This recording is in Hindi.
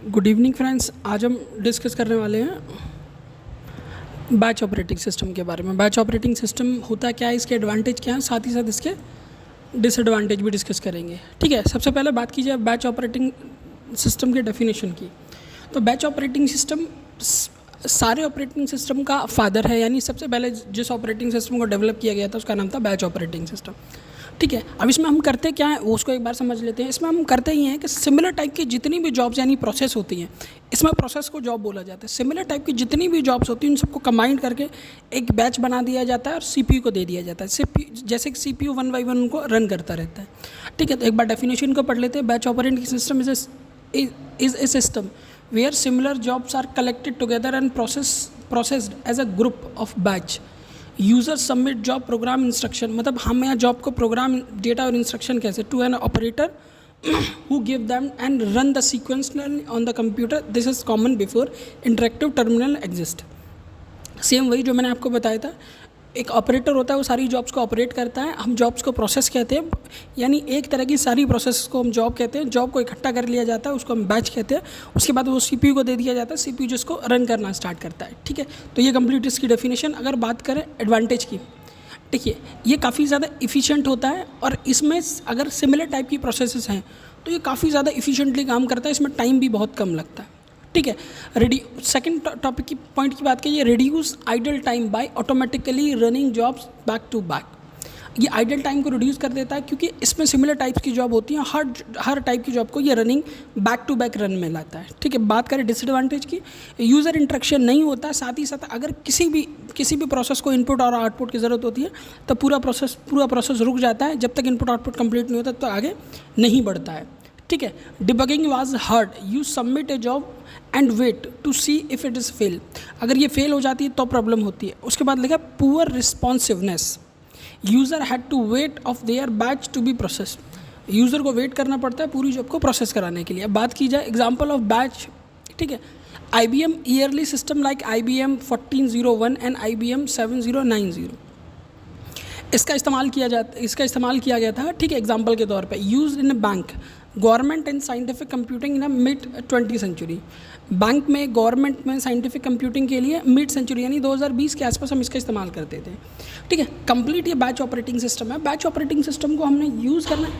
Good evening friends. आज हम डिस्कस करने वाले हैं बैच ऑपरेटिंग सिस्टम के बारे में। बैच ऑपरेटिंग सिस्टम होता क्या है, इसके एडवांटेज क्या हैं, साथ ही साथ इसके डिसएडवांटेज भी डिस्कस करेंगे। ठीक है, सबसे पहले बात की जाए बैच ऑपरेटिंग सिस्टम के डेफिनेशन की। तो बैच ऑपरेटिंग सिस्टम सारे ऑपरेटिंग सिस्टम का फादर है, यानी सबसे पहले जिस ऑपरेटिंग सिस्टम को डेवलप किया गया था उसका नाम था बैच ऑपरेटिंग सिस्टम। ठीक है, अब इसमें हम करते क्या है वो उसको एक बार समझ लेते हैं। इसमें हम करते ही हैं कि सिमिलर टाइप की जितनी भी जॉब्स यानी प्रोसेस होती हैं, इसमें प्रोसेस को जॉब बोला जाता है। सिमिलर टाइप की जितनी भी जॉब्स होती हैं उन सबको कंबाइन करके एक बैच बना दिया जाता है और सीपीयू को दे दिया जाता है। जैसे कि सीपीयू 1 बाई 1 उनको रन करता रहता है। ठीक है, तो एक बार डेफिनेशन को पढ़ लेते हैं। Batch operating system is a system where similar jobs are collected together and processed as a group of batch. Users submit job program instruction, मतलब हम यहाँ जॉब को प्रोग्राम डेटा और इंस्ट्रक्शन कैसे to an operator who give them and run the sequence on the computer. This is common before interactive terminal exist. Same वही जो मैंने आपको बताया था, एक ऑपरेटर होता है वो सारी जॉब्स को ऑपरेट करता है। हम जॉब्स को प्रोसेस कहते हैं, यानी एक तरह की सारी प्रोसेस को हम जॉब कहते हैं। जॉब को इकट्ठा कर लिया जाता है, उसको हम बैच कहते हैं। उसके बाद वो सीपीयू को दे दिया जाता है, सीपीयू जिसको रन करना स्टार्ट करता है। ठीक है, तो ये कंप्लीट इसकी डेफिनेशन। अगर बात करें एडवांटेज की, देखिए ये काफ़ी ज़्यादा इफ़िशिएंट होता है और इसमें अगर सिमिलर टाइप की प्रोसेसेस हैं तो ये काफ़ी ज़्यादा इफ़िशिएंटली काम करता है। इसमें टाइम भी बहुत कम लगता है। ठीक है, सेकंड टॉपिक की पॉइंट की बात करिए, reduce idle time by automatically running jobs back to back. ये आइडल टाइम को रिड्यूस कर देता है क्योंकि इसमें सिमिलर टाइप्स की जॉब होती हैं। हर टाइप की जॉब को ये running back to back run में लाता है। ठीक है, बात करें डिसएडवांटेज की, यूज़र इंटरेक्शन नहीं होता। साथ ही साथ अगर किसी भी प्रोसेस को इनपुट और आउटपुट की ज़रूरत होती है तो पूरा प्रोसेस रुक जाता है। जब तक इनपुट आउटपुट कंप्लीट नहीं होता तो आगे नहीं बढ़ता है। ठीक है, debugging was hard, you submit a job and wait to see if it is fail. अगर ये फेल हो जाती है तो प्रॉब्लम होती है। उसके बाद लिखा poor responsiveness, user had to wait of their batch to be process. User को वेट करना पड़ता है पूरी जॉब को प्रोसेस कराने के लिए। अब बात की जाए एग्जाम्पल ऑफ बैच, ठीक है, IBM yearly system like IBM 1401 and IBM 7090, इसका इस्तेमाल किया गया था। ठीक है, एग्जाम्पल के तौर पे use in bank, government and scientific computing in mid 20th century. Bank में, गवर्नमेंट में साइंटिफिक कंप्यूटिंग के लिए मिड सेंचुरी यानी 2020 के आसपास हम इसका इस्तेमाल करते थे। ठीक है, कंप्लीट ये बैच ऑपरेटिंग सिस्टम है। बैच ऑपरेटिंग सिस्टम को हमने यूज़ करना है